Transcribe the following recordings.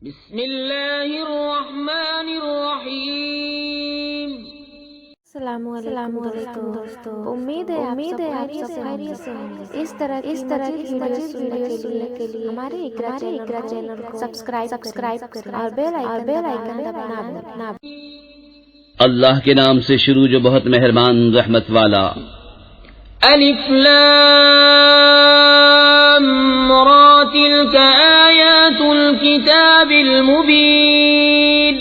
بسم اللہ الرحمن الرحیم۔ السلام علیکم دوستو، امید ہے آپ سب خیریت سے ہوں گے۔ اس طرح کی ویڈیوز سننے کے لیے ہمارے اقرا چینل کو سبسکرائب کریں اور بیل آئیکن دبانا۔ اللہ کے نام سے شروع جو بہت مہربان رحمت والا۔ الف لام را تلک آیات الكتاب المبین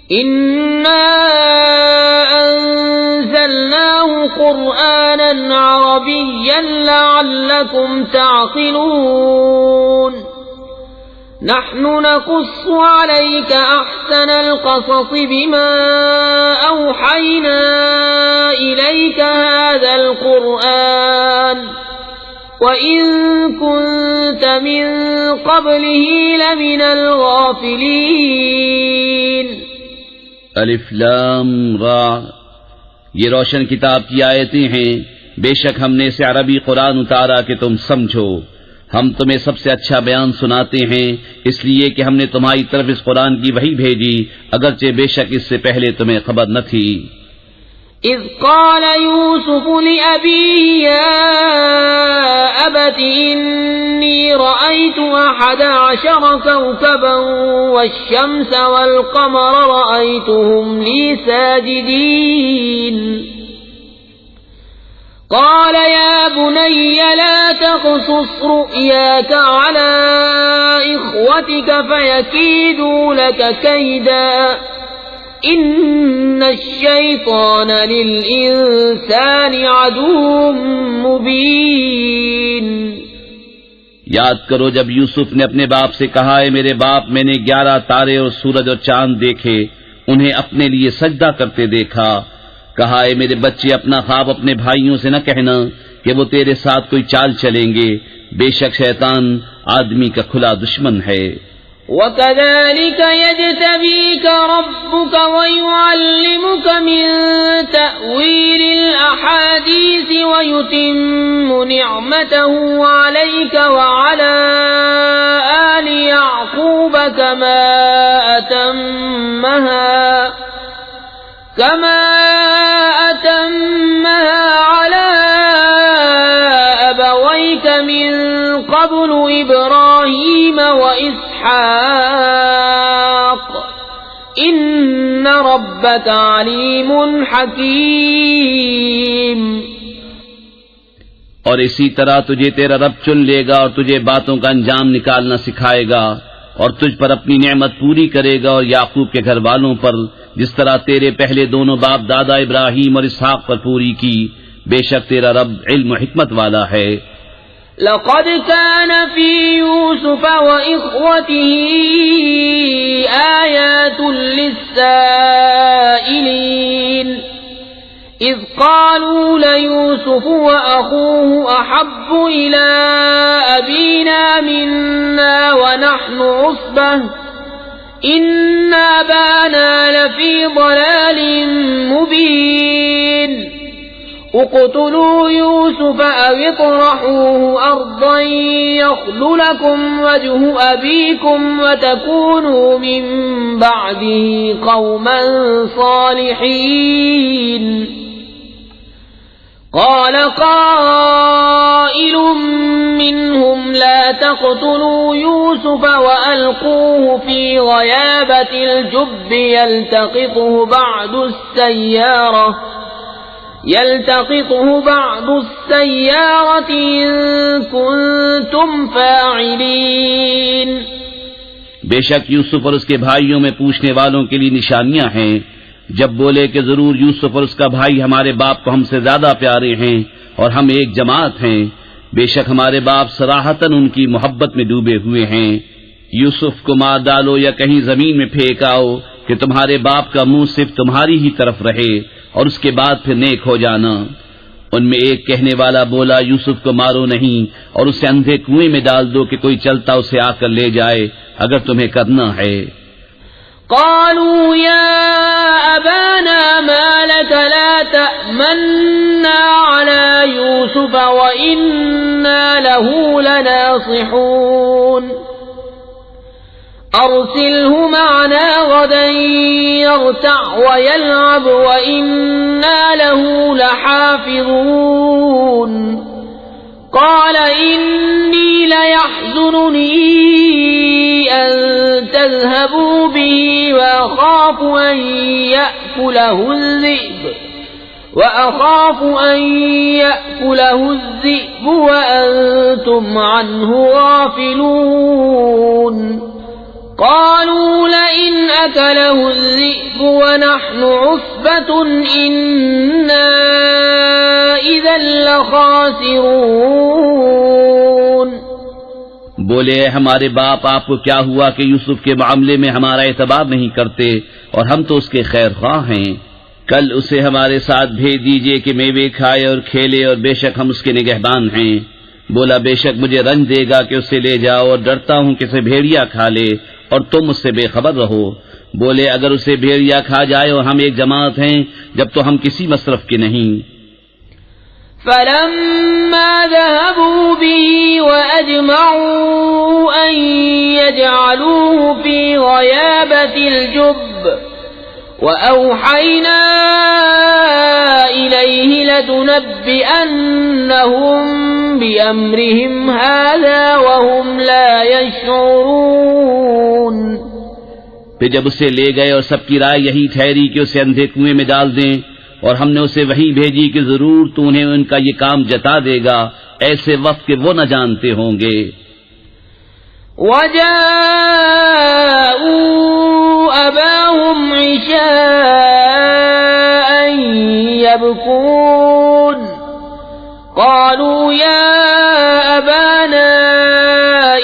انا انزلناه قرآنا عربیا لعلکم تعقلون۔ نحن نقص عليك أحسن القصص بما أوحينا إليك هذا القرآن وإن كنت من قبله لمن الغافلين۔ الف لام را، یہ روشن کتاب کی آیتیں ہیں، بے شک ہم نے اسے عربی قرآن اتارا کہ تم سمجھو۔ ہم تمہیں سب سے اچھا بیان سناتے ہیں اس لیے کہ ہم نے تمہاری طرف اس قرآن کی وحی بھیجی، اگرچہ بے شک اس سے پہلے تمہیں خبر نہ تھی۔ اذ قال يوسف لأبيه يا أبت إني رأيت 11 كوكبا والشمس والقمر رأيتهم لي ساجدين۔ قال يا بني لا تقصص رؤياك على إخوتك فيكيدوا لك كيدا إن الشيطان للإنسان عدو مبين۔ یاد کرو جب یوسف نے اپنے باپ سے کہا، اے میرے باپ، میں نے 11 تارے اور سورج اور چاند دیکھے، انہیں اپنے لیے سجدہ کرتے دیکھا۔ کہا، اے میرے بچے، اپنا خواب اپنے بھائیوں سے نہ کہنا کہ وہ تیرے ساتھ کوئی چال چلیں گے، بے شک شیطان آدمی کا کھلا دشمن ہے۔ وَكَذَلِكَ يَجْتَبِيكَ رَبُّكَ وَيُعَلِّمُكَ مِن تَأْوِيلِ الْأَحَادِيثِ وَيُتِمُّ نِعْمَتَهُ عَلَيْكَ وَعَلَى آلِ يَعْقُوبَ كَمَا أتمها على أبويك من قبل إبراهيم وإسحاق إن ربك عليم حكيم۔ اور اسی طرح تجھے تیرا رب چن لے گا اور تجھے باتوں کا انجام نکالنا سکھائے گا اور تجھ پر اپنی نعمت پوری کرے گا اور یعقوب کے گھر والوں پر جس طرح تیرے پہلے دونوں باپ دادا ابراہیم اور اسحاق پر پوری کی، بے شک تیرا رب علم و حکمت والا ہے۔ لقد كان في يوسف وإخوته آيات للسائلين إذ قالوا ليوسف وأخوه أحب إلى أبينا منا ونحن عصبة إن أبانا لفي ضلال مبين اقتلوا يوسف أو اطرحوه أرضا يخل لكم وجه أبيكم وتكونوا من بعده قوما صالحين۔ قال قائل منهم لا تقتلوا يوسف وألقوه في غيابة الجب يلتقطه بعض السيارة إن كنتم فاعلين۔ بے شک یوسف اور اس کے بھائیوں میں پوچھنے والوں کے لیے نشانیاں ہیں، جب بولے کہ ضرور یوسف اور اس کا بھائی ہمارے باپ کو ہم سے زیادہ پیارے ہیں اور ہم ایک جماعت ہیں، بے شک ہمارے باپ صراحتاً ان کی محبت میں ڈوبے ہوئے ہیں۔ یوسف کو مار ڈالو یا کہیں زمین میں پھینک آؤ کہ تمہارے باپ کا منہ صرف تمہاری ہی طرف رہے اور اس کے بعد پھر نیک ہو جانا۔ ان میں ایک کہنے والا بولا، یوسف کو مارو نہیں اور اسے اندھے کنویں میں ڈال دو کہ کوئی چلتا اسے آ کر لے جائے اگر تمہیں کرنا ہے۔ قالوا يا أبانا ما لك لا تأمنا على يوسف وإنا له لناصحون أرسله معنا غدا يرتع ويلعب وإنا له لحافظون قال إني ليحزنني أن تذهبوا به وأخاف أن يأكله الذئب وأنتم عنه غافلون قالوا لئن أكله الذئب ونحن عصبة إنا إذا لخاسرون بولے ہمارے باپ آپ کو کیا ہوا کہ یوسف کے معاملے میں ہمارا اعتبار نہیں کرتے اور ہم تو اس کے خیر خواہ ہیں. کل اسے ہمارے ساتھ بھیج دیجئے کہ میوے کھائے اور کھیلے اور بے شک ہم اس کے نگہبان ہیں. بولا بے شک مجھے رنج دے گا کہ اسے لے جاؤ اور ڈرتا ہوں کہ اسے بھیڑیا کھا لے اور تم اس سے بے خبر رہو. بولے اگر اسے بھیڑیا کھا جائے اور ہم ایک جماعت ہیں جب تو ہم کسی مصرف کے نہیں. فلما ذهبوا به وأجمعوا أن يجعلوه في غيابة الجب وأوحينا إليه لتنبئنهم بأمرهم هذا وهم لا يشعرون. پھر جب اسے لے گئے اور سب کی رائے یہی ٹھہری کہ اسے اندھے کنویں میں ڈال دیں اور ہم نے اسے وحی بھیجی کہ ضرور تو انہیں ان کا یہ کام جتا دے گا ایسے وقت کہ وہ نہ جانتے ہوں گے. وَجَاءُوا أَبَاهُمْ عِشَاءً يَبْكُونَ قَالُوا يَا أَبَانَا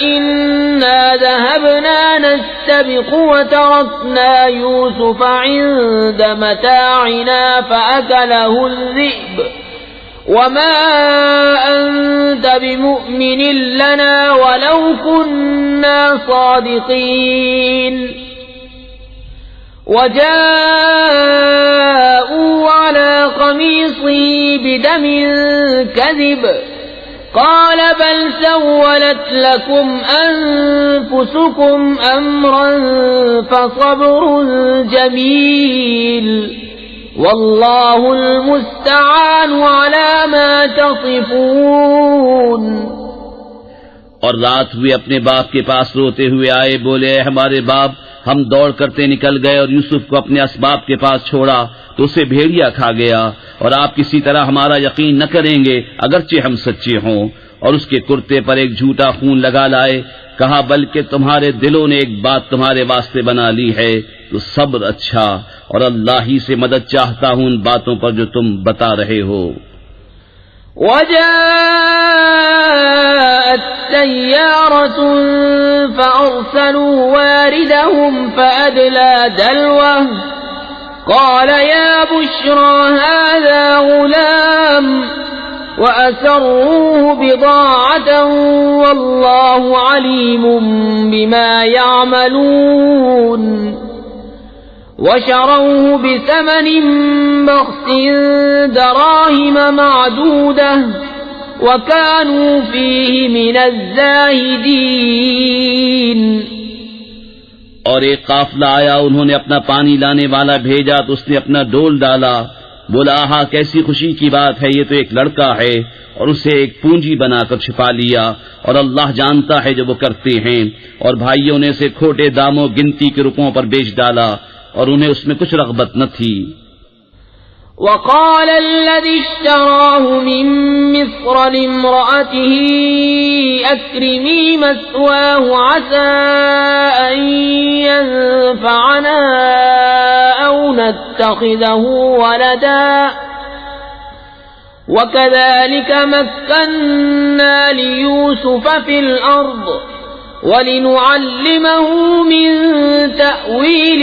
إِنَّا ذَهَبْنَا نَسْتَبِقُ وَتَرَكْنَا يُوسُفَ عِندَ مَتَاعِنَا فَأَكَلَهُ الذِّئْبُ وَمَا أَنتَ بِمُؤْمِنٍ لَنَا وَلَوْ كُنَّا صَادِقِينَ. وَجَاءُوا عَلَى قَمِيصِهِ بِدَمٍ كَذِبٍ قال بل سولت لكم أنفسكم أمرا فصبر جميل والله المستعان على ما تصفون. اور رات ہوئے اپنے باپ کے پاس روتے ہوئے آئے. بولے اے ہمارے باپ ہم دوڑ کرتے نکل گئے اور یوسف کو اپنے اسباب کے پاس چھوڑا تو اسے بھیڑیا کھا گیا اور آپ کسی طرح ہمارا یقین نہ کریں گے اگرچہ ہم سچے ہوں. اور اس کے کرتے پر ایک جھوٹا خون لگا لائے. کہا بلکہ تمہارے دلوں نے ایک بات تمہارے واسطے بنا لی ہے تو صبر اچھا اور اللہ ہی سے مدد چاہتا ہوں ان باتوں پر جو تم بتا رہے ہو. وجاءت سيارة فأرسلوا واردهم فأدلى دلوه قال يا بشرى هذا غلام وأسروه بضاعة والله عليم بما يعملون. وشروه بثمن بخس دراهم معدودة وكانوا فيه من الزاهدين. اور ایک قافلہ آیا انہوں نے اپنا پانی لانے والا بھیجا تو اس نے اپنا ڈول ڈالا. بولا آہا کیسی خوشی کی بات ہے یہ تو ایک لڑکا ہے اور اسے ایک پونجی بنا کر چھپا لیا اور اللہ جانتا ہے جو وہ کرتے ہیں. اور بھائیوں نے اسے کھوٹے داموں گنتی کے روپوں پر بیچ ڈالا اور انہیں اس میں کچھ رغبت نہ تھی. وقال الذي اشتراه من مصر لامرأته أكرمي مثواه عسى أن ينفعنا أو نتخذه ولدا وكذلك مكنا ليوسف في الأرض ولنعلمه من تأويل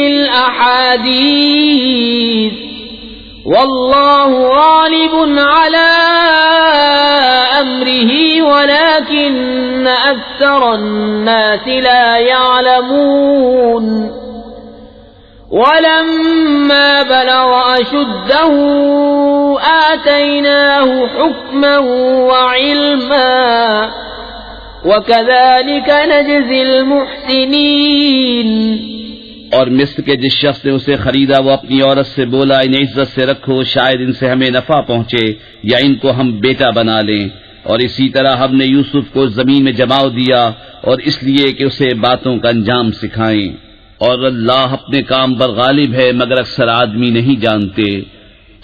الأحاديث والله غالب على أمره ولكن أكثر الناس لا يعلمون. ولما بلغ أشده آتيناه حكما وعلما وَكَذَلِكَ نَجْزِي الْمُحْسِنِينَ. اور مصر کے جس شخص نے اسے خریدا وہ اپنی عورت سے بولا انہیں عزت سے رکھو، شاید ان سے ہمیں نفع پہنچے یا ان کو ہم بیٹا بنا لیں. اور اسی طرح ہم نے یوسف کو زمین میں جماؤ دیا اور اس لیے کہ اسے باتوں کا انجام سکھائیں. اور اللہ اپنے کام پر غالب ہے مگر اکثر آدمی نہیں جانتے.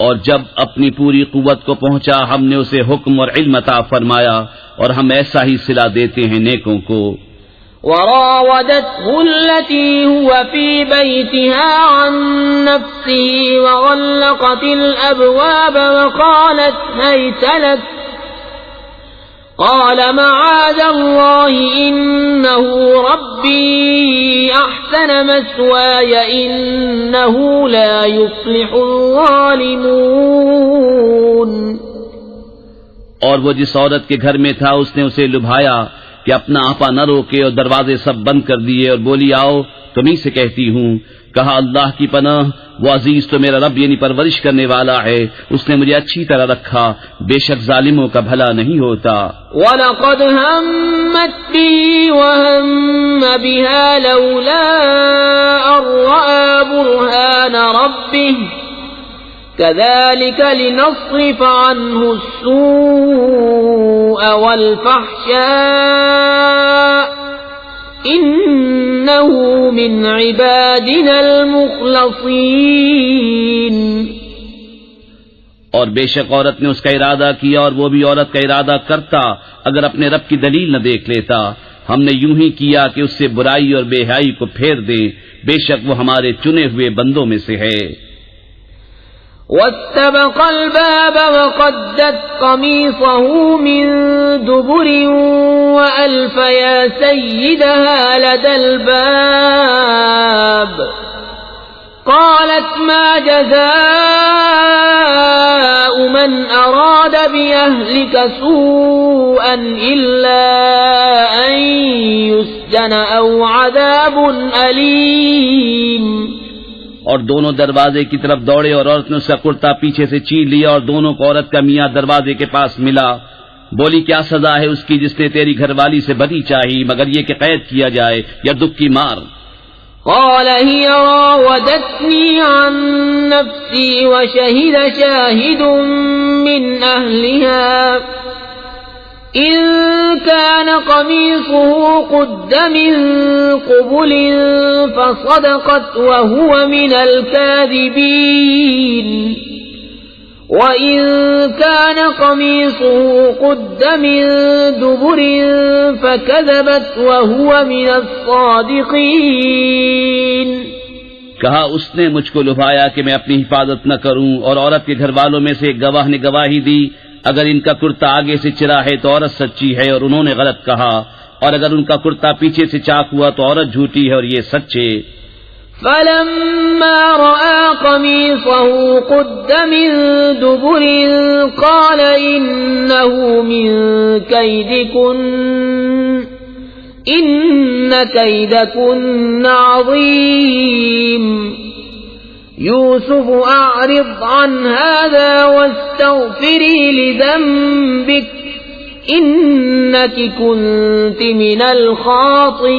اور جب اپنی پوری قوت کو پہنچا ہم نے اسے حکم اور علم عطا فرمایا اور ہم ایسا ہی صلہ دیتے ہیں نیکوں کو. وراودته التي هو في بيتها عن نفسه وغلقت الأبواب وقالت هيت لك قال معاذ الله إنه ربي أحسن مثواي إنه لا يفلح الظالمون. اور وہ جس عورت کے گھر میں تھا اس نے اسے لبھایا کہ اپنا آپا نہ روکے اور دروازے سب بند کر دیے اور بولی آؤ تمہیں سے کہتی ہوں. کہا اللہ کی پناہ وہ عزیز تو میرا رب یعنی پرورش کرنے والا ہے، اس نے مجھے اچھی طرح رکھا، بے شک ظالموں کا بھلا نہیں ہوتا. وَلَقَدْ هَمَّتْ بِهِ وَهَمَّ بِهَا لَوْلَا أَن رَّأَىٰ بُرْهَانَ رَبِّهِ كَذَلِكَ لِنَصْرِفَ عَنْهُ السُّوءَ وَالْفَحْشَاءَ إِنَّهُ مِنْ عِبَادِنَا الْمُخْلَصِينَ. اور بے شک عورت نے اس کا ارادہ کیا اور وہ بھی عورت کا ارادہ کرتا اگر اپنے رب کی دلیل نہ دیکھ لیتا. ہم نے یوں ہی کیا کہ اس سے برائی اور بے حیائی کو پھیر دیں، بے شک وہ ہمارے چنے ہوئے بندوں میں سے ہے. وَاسْتَبَقَ الْبَابَ وَقَدَّتْ قَمِيصَهُ مِن دُبُرٍ وَأَلْفَ يَا سَيِّدَهَا لَدَى الْبَابِ قَالَتْ مَا جَزَاءُ مَنْ أَرَادَ بِأَهْلِكَ سُوءًا إِلَّا أَن يُسْجَنَ أَوْ عَذَابٌ أَلِيمٌ. اور دونوں دروازے کی طرف دوڑے اور عورت نے اس کا کرتا پیچھے سے چیر لیا اور دونوں کو عورت کا میاں دروازے کے پاس ملا. بولی کیا سزا ہے اس کی جس نے تیری گھر والی سے بدی چاہی مگر یہ کہ قید کیا جائے یا دکھ کی مار. قال هي راودتني عن نفسي وشهد شاهد من أهلها إن كان قميصه قد من قبل فصدقت وهو من الكاذبين وإن كان قميصه قد من دبر فكذبت وهو من الصادقين. کہا اس نے مجھ کو لبھایا کہ میں اپنی حفاظت نہ کروں اور عورت کے گھر والوں میں سے ایک گواہ نے گواہی دی اگر ان کا کرتا آگے سے چرا ہے تو عورت سچی ہے اور انہوں نے غلط کہا، اور اگر ان کا کرتا پیچھے سے چاک ہوا تو عورت جھوٹی ہے اور یہ سچے. فَلَمَّا رَأَىٰ قَمِيصَهُ قُدَّ مِن دُبُرٍ قَالَ إِنَّهُ مِن كَيْدِكُنَّ إِنَّ كَيْدَكُنَّ عَظِيمٌ. يوسف أعرض عن هذا واستغفري لذنبك إنك كنت من الخاطئين.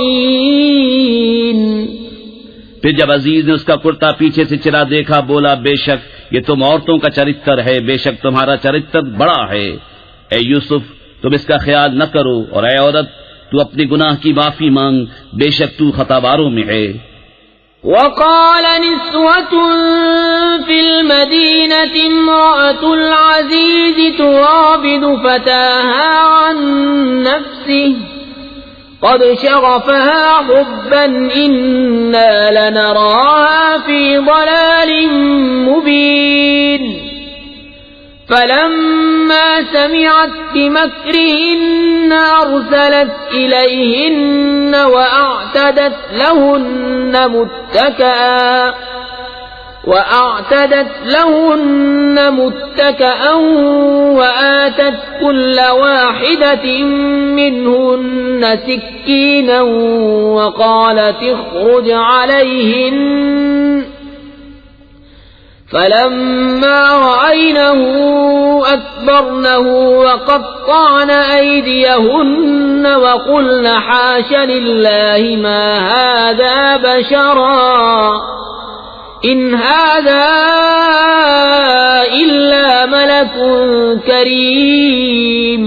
پھر جب عزیز نے اس کا کرتا پیچھے سے چرا دیکھا بولا بے شک یہ تم عورتوں کا چرتر ہے، بے شک تمہارا چرتر بڑا ہے. اے یوسف تم اس کا خیال نہ کرو، اور اے عورت تو اپنے گناہ کی معافی مانگ، بے شک تو خطاواروں میں ہے. وقال نسوة في المدينة امرأة العزيز تراود فتاها عن نفسه قد شغفها حبا إنا لنراها في ضلال مبين. فلما سمعت بمكرهن أرسلت إليهن وأعتدت لهن متكئا وآتت كل واحدة منهن سكينا وقالت اخرج عليهن. فلما رأينه أكبرنه وقطعن أيديهن وقلن حاش لله ما هذا بشرا إن هذا إلا ملك كريم۔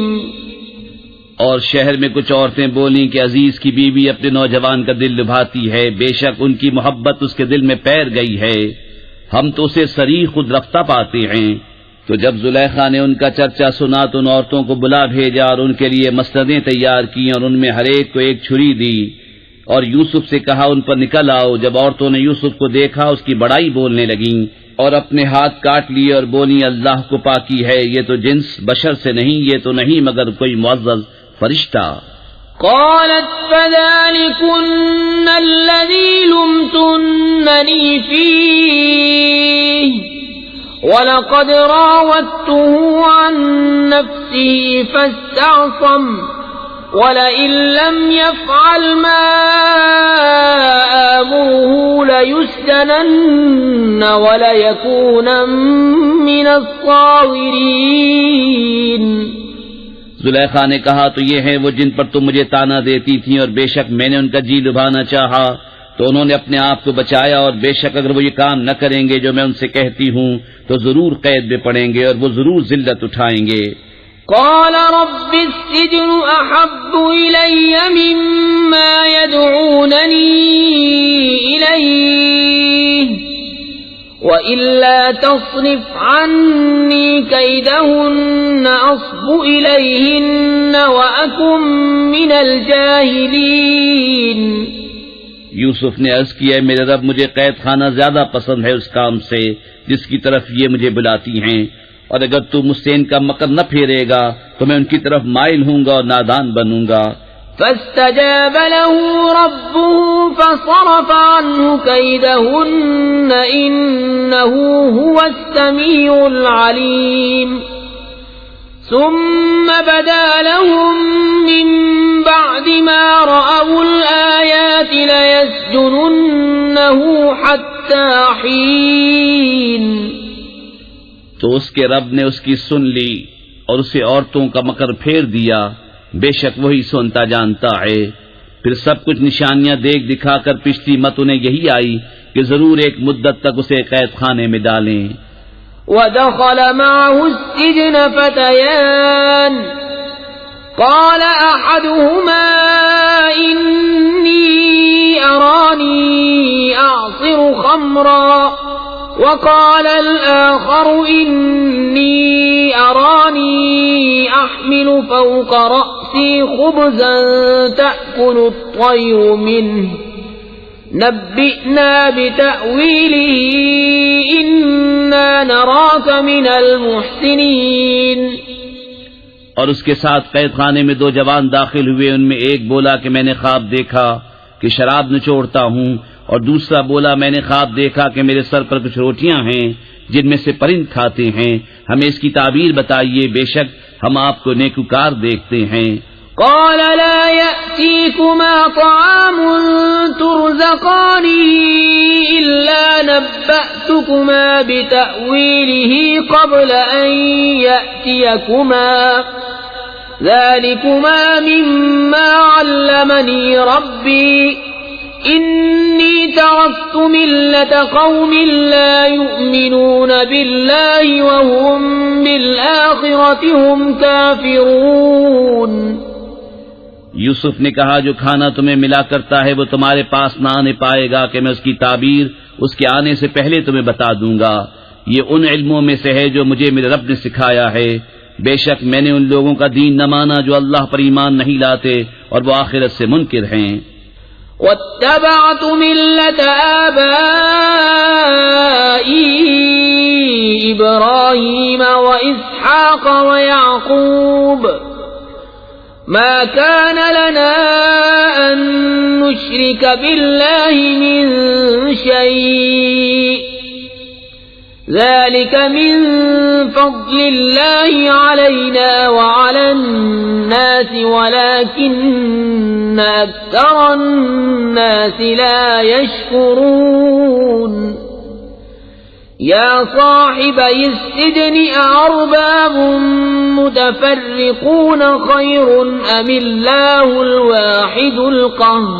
اور شہر میں کچھ عورتیں بولیں کہ عزیز کی بیوی اپنے نوجوان کا دل لبھاتی ہے، بے شک ان کی محبت اس کے دل میں پیر گئی ہے، ہم تو اسے صریح خود رفتہ پاتے ہیں۔ تو جب زلیخا نے ان کا چرچا سنا تو ان عورتوں کو بلا بھیجا اور ان کے لیے مسندیں تیار کی اور ان میں ہر ایک کو ایک چھری دی اور یوسف سے کہا ان پر نکل آؤ۔ جب عورتوں نے یوسف کو دیکھا اس کی بڑائی بولنے لگیں اور اپنے ہاتھ کاٹ لیے اور بولی اللہ کو پاکی ہے، یہ تو جنس بشر سے نہیں، یہ تو نہیں مگر کوئی معزز فرشتہ۔ قالت فذلكن الذي لمتنني فيه ولقد راودته عن نفسه فاستعصم ولئن لم يفعل ما آمره ليسجنن وليكون من الصاغرين۔ زلیخا نے کہا تو یہ ہیں وہ جن پر تم مجھے تانا دیتی تھی، اور بے شک میں نے ان کا جی لبھانا چاہا تو انہوں نے اپنے آپ کو بچایا، اور بے شک اگر وہ یہ کام نہ کریں گے جو میں ان سے کہتی ہوں تو ضرور قید میں پڑیں گے اور وہ ضرور ذلت اٹھائیں گے۔ قال رب السجن أحب إلي مما يدعونني إليه وإلا تصرف عني كيدهن أصب إليهن وأكن من الجاهلين۔ یوسف نے عرض کیا میرے رب مجھے قید خانہ زیادہ پسند ہے اس کام سے جس کی طرف یہ مجھے بلاتی ہیں، اور اگر تو مجھ سے ان کا مکر نہ پھیرے گا تو میں ان کی طرف مائل ہوں گا اور نادان بنوں گا۔ فاستجاب له ربه فصرف عنه كيدهن إنه هو السميع العليم۔ ثم بدا لهم من بعد ما رأوا الآيات ليسجننه حتى حين۔ تو اس کے رب نے اس کی سن لی اور اسے عورتوں کا مکر پھیر دیا، بے شک وہی سنتا جانتا ہے۔ پھر سب کچھ نشانیاں دیکھ دکھا کر پچھلی مت انہیں یہی آئی کہ ضرور ایک مدت تک اسے قید خانے میں ڈالیں۔ ودخل معه السجن فتيان قال أحدهما إني أراني أعصر خمرا وقال الآخر إني أراني أحمل فوق رأسي خبزا تأكل الطير منه نبئنا بتأويله إنا نراك من المحسنين۔ اور اس کے ساتھ قید خانے میں دو جوان داخل ہوئے، ان میں ایک بولا کہ میں نے خواب دیکھا کہ شراب نچوڑتا ہوں، اور دوسرا بولا میں نے خواب دیکھا کہ میرے سر پر کچھ روٹیاں ہیں جن میں سے پرند کھاتے ہیں، ہمیں اس کی تعبیر بتائیے، بے شک ہم آپ کو نیکوکار دیکھتے ہیں۔ قال لا يأتيكما طعام ترزقانه إلا نبأتكما بتأويله قبل أن يأتيكما ذلكما مما علمني ربي إني تركت ملة قوم لا يؤمنون بالله وهم بالآخرة هم كافرون۔ یوسف نے کہا جو کھانا تمہیں ملا کرتا ہے وہ تمہارے پاس نہ آنے پائے گا کہ میں اس کی تعبیر اس کے آنے سے پہلے تمہیں بتا دوں گا، یہ ان علموں میں سے ہے جو مجھے میرے رب نے سکھایا ہے، بے شک میں نے ان لوگوں کا دین نہ مانا جو اللہ پر ایمان نہیں لاتے اور وہ آخرت سے منکر ہیں۔ واتبعت ملة آبائي إبراهيم وإسحاق ويعقوب ما كان لنا أن نشرك بالله من شيء ذلك من فضل الله علينا وعلى الناس ولكن أكثر الناس لا يشكرون۔ يا صاحبي السجن أأرباب متفرقون خير أم الله الواحد القهار؟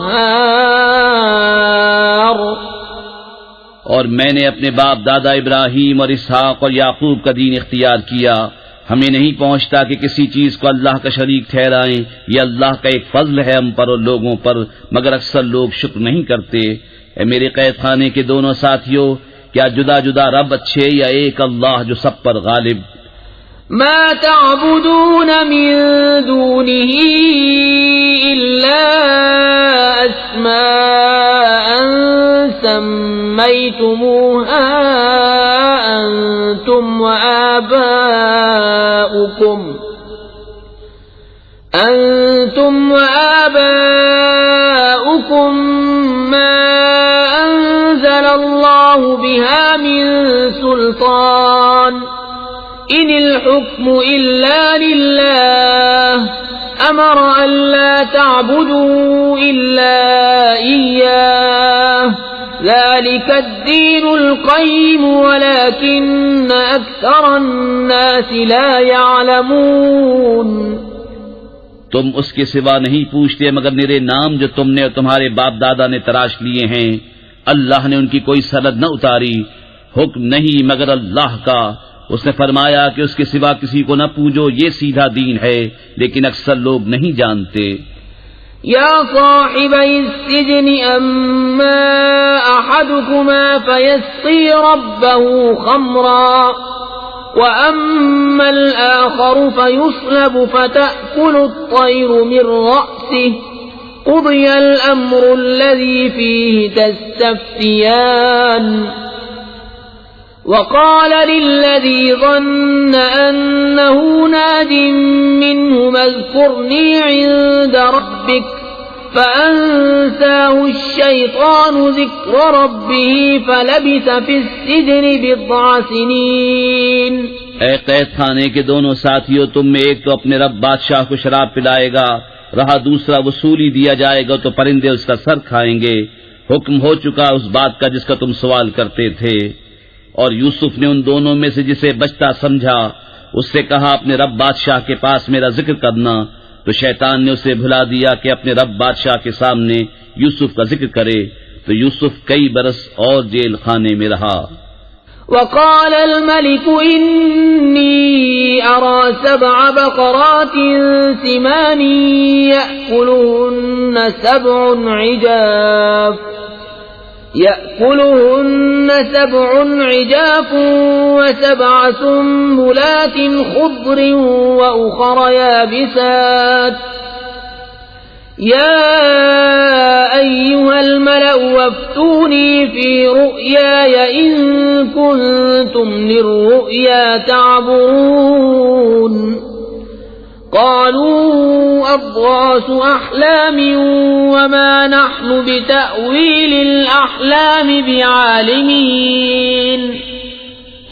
اور میں نے اپنے باپ دادا ابراہیم اور اسحاق اور یعقوب کا دین اختیار کیا، ہمیں نہیں پہنچتا کہ کسی چیز کو اللہ کا شریک ٹھہرائیں، یہ اللہ کا ایک فضل ہے ہم پر اور لوگوں پر، مگر اکثر لوگ شکر نہیں کرتے۔ اے میرے قید خانے کے دونوں ساتھیوں، کیا جدا جدا رب اچھے یا ایک اللہ جو سب پر غالب؟ ما تعبدون من دونه إلا أسماء سميتموها أنتم وآباؤكم ما أنزل الله بها من سلطان إن الحكم إلا لله أمر أن لا تعبدوا إلا إياه ذلك الدين القيم ولكن أكثر الناس لا يعلمون۔ تم اس کے سوا نہیں پوچھتے مگر میرے نام جو تم نے اور تمہارے باپ دادا نے تراش لیے ہیں، اللہ نے ان کی کوئی سند نہ اتاری، حکم نہیں مگر اللہ کا۔ اس نے فرمایا کہ اس کے سوا کسی کو نہ پوجو، یہ سیدھا دین ہے، لیکن اکثر لوگ نہیں جانتے۔ یا صاحبی السجن اما احدكما فيسقي ربه خمرا واما الاخر فيصلب فتأكل الطير من رأسه قضي الامر الذي فيه تستفتيان۔ وقال للذي ظن أنه ناج منهما اذكرني عند ربك فأنساه الشيطان ذكر ربه فلبث في السجن بضع سنين۔ اے قید خانے کے دونوں ساتھیوں، تم میں ایک تو اپنے رب بادشاہ کو شراب پلائے گا، رہا دوسرا وصولی دیا جائے گا تو پرندے اس کا سر کھائیں گے۔ حکم ہو چکا اس بات کا جس کا تم سوال کرتے تھے۔ اور یوسف نے ان دونوں میں سے جسے بچتا سمجھا اس سے کہا اپنے رب بادشاہ کے پاس میرا ذکر کرنا، تو شیطان نے اسے بھلا دیا کہ اپنے رب بادشاہ کے سامنے یوسف کا ذکر کرے، تو یوسف کئی برس اور جیل خانے میں رہا۔ وقال الملك إني أرى 7 بقرات سمان يأكلهن سبع عجاف و7 سنبلات خضر وأخر يابسات يا أيها الملأ وافتوني في رؤياي إن كنتم للرؤيا تعبرون۔ قالوا أضغاث أحلام وما نحن بتأويل الأحلام بعالمين۔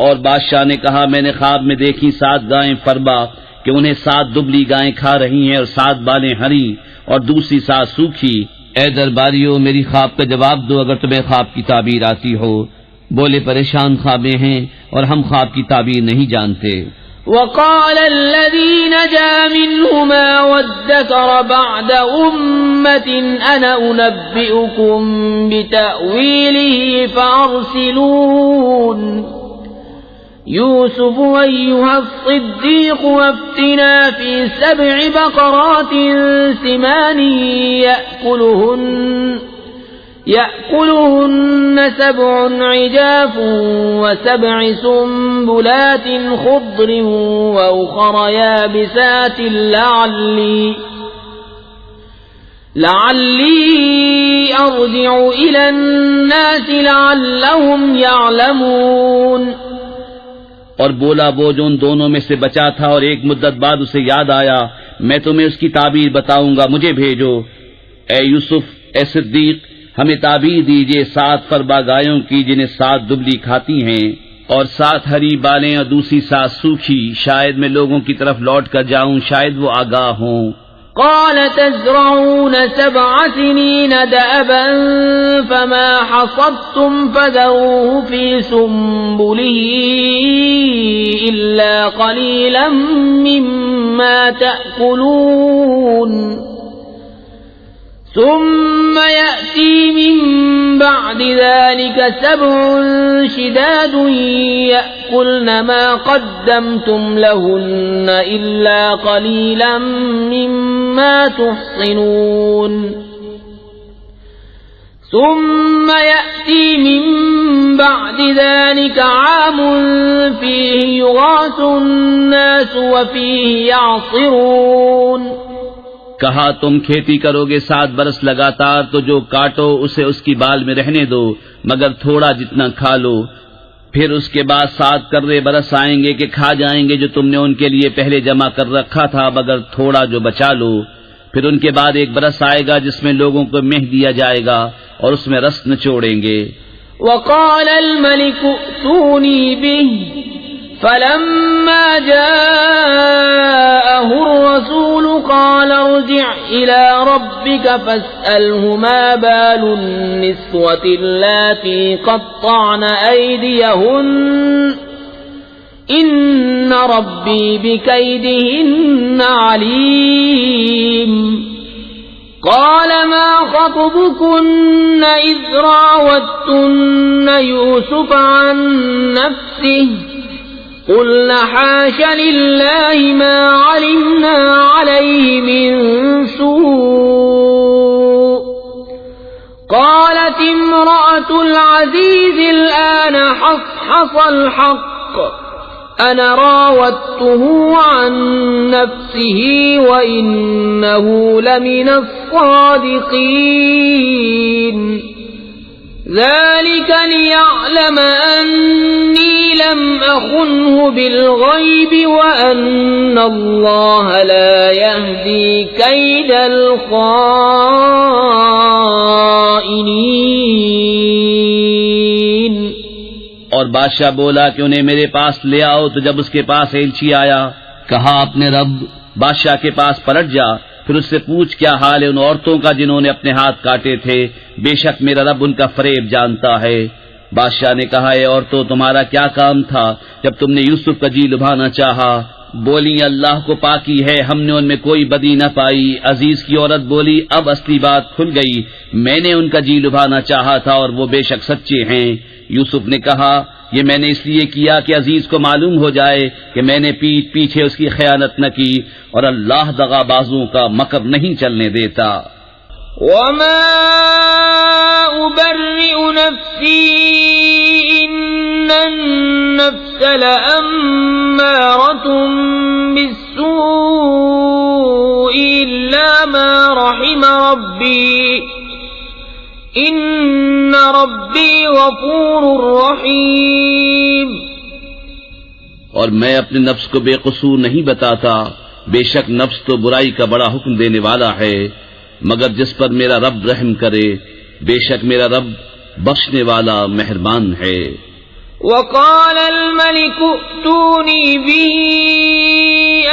اور بادشاہ نے کہا میں نے خواب میں دیکھی 7 گائیں فربا کہ انہیں 7 دبلی گائیں کھا رہی ہیں اور 7 بالیں ہری اور دوسری 7 سوکھی۔ اے درباریوں میری خواب کا جواب دو اگر تمہیں خواب کی تعبیر آتی ہو۔ بولے پریشان خوابیں ہیں اور ہم خواب کی تعبیر نہیں جانتے۔ وقال الذي نجا منهما وادكر بعد أمة أنا أنبئكم بتأويله فأرسلون۔ يوسف أيها الصديق وافتنا في 7 بقرات سمان يأكلهن 7 عجاف و7 سنبلات خضر وأخر يابسات لعلي أرجع إلى الناس لعلهم يعلمون۔ اور بولا وہ جو ان دونوں میں سے بچا تھا اور ایک مدت بعد اسے یاد آیا میں تمہیں اس کی تعبیر بتاؤں گا، مجھے بھیجو۔ اے یوسف، اے صدیق، ہمیں تعبیر دیجئے 7 فربا گایوں کی جنہیں 7 دبلی کھاتی ہیں اور 7 ہری بالیں اور دوسری 7 سوکھی، شاید میں لوگوں کی طرف لوٹ کر جاؤں، شاید وہ آگاہ ہوں۔ قال تزرعون 7 سنين دأبا فما حصدتم فذروه في سنبله إلا قليلا مما تأكلون ثم يأتي من بعد ذلك 7 شداد يأكلن ما قدمتم لهن إلا قليلا مما تحصنون ثم يأتي من بعد ذلك عام فيه يغاث الناس وفيه يعصرون کہا تم کھیتی کرو گے 7 برس لگاتار تو جو کاٹو اسے اس کی بال میں رہنے دو مگر تھوڑا جتنا کھا لو، پھر اس کے بعد 7 کرے برس آئیں گے کہ کھا جائیں گے جو تم نے ان کے لیے پہلے جمع کر رکھا تھا مگر تھوڑا جو بچا لو، پھر ان کے بعد 1 برس آئے گا جس میں لوگوں کو مہ دیا جائے گا اور اس میں رس نچوڑیں گے۔ وقال الملك ائتوني به فلما جاءه الرسول قال ارجع إلى ربك فاسأله ما بال النسوة اللاتي قطعن أيديهن إن ربي بكيدهن عليم قال ما خطبكن إذ راوتن يوسف عن نفسه قلنا حاش لله ما علمنا عليه من سوء قالت امرأة العزيز الآن حصحص الحق أنا راودته عن نفسه وإنه لمن الصادقين ذلك ليعلم أني لم أخنه بالغيب وأن الله لا يهدي كيد الخائنين۔ اور بادشاہ بولا کہ انہیں میرے پاس لے آؤ، تو جب اس کے پاس ایلچی آیا کہا اپنے رب بادشاہ کے پاس پلٹ جا، پھر اس سے پوچھ کیا حال ہے ان عورتوں کا جنہوں نے اپنے ہاتھ کاٹے تھے، بے شک میرا رب ان کا فریب جانتا ہے۔ بادشاہ نے کہا اے عورتوں تمہارا کیا کام تھا جب تم نے یوسف کا جی لبھانا چاہا؟ بولی اللہ کو پاکی ہے ہم نے ان میں کوئی بدی نہ پائی۔ عزیز کی عورت بولی اب اصلی بات کھل گئی، میں نے ان کا جی لبھانا چاہا تھا اور وہ بے شک سچے ہیں۔ یوسف نے کہا یہ میں نے اس لیے کیا کہ عزیز کو معلوم ہو جائے کہ میں نے پیٹھ پیچھے اس کی خیانت نہ کی، اور اللہ دغا بازوں کا مکر نہیں چلنے دیتا۔ وما أبرئ نفسي إن النفس لأمارة بالسوء إلا ما رحم ربي إن ربي غفور رحيم۔ اور میں اپنے نفس کو بے قصور نہیں بتاتا، بے شک نفس تو برائی کا بڑا حکم دینے والا ہے، مگر جس پر میرا رب رحم کرے، بے شک میرا رب بخشنے والا مہربان ہے۔ وقال الملك ائتوني به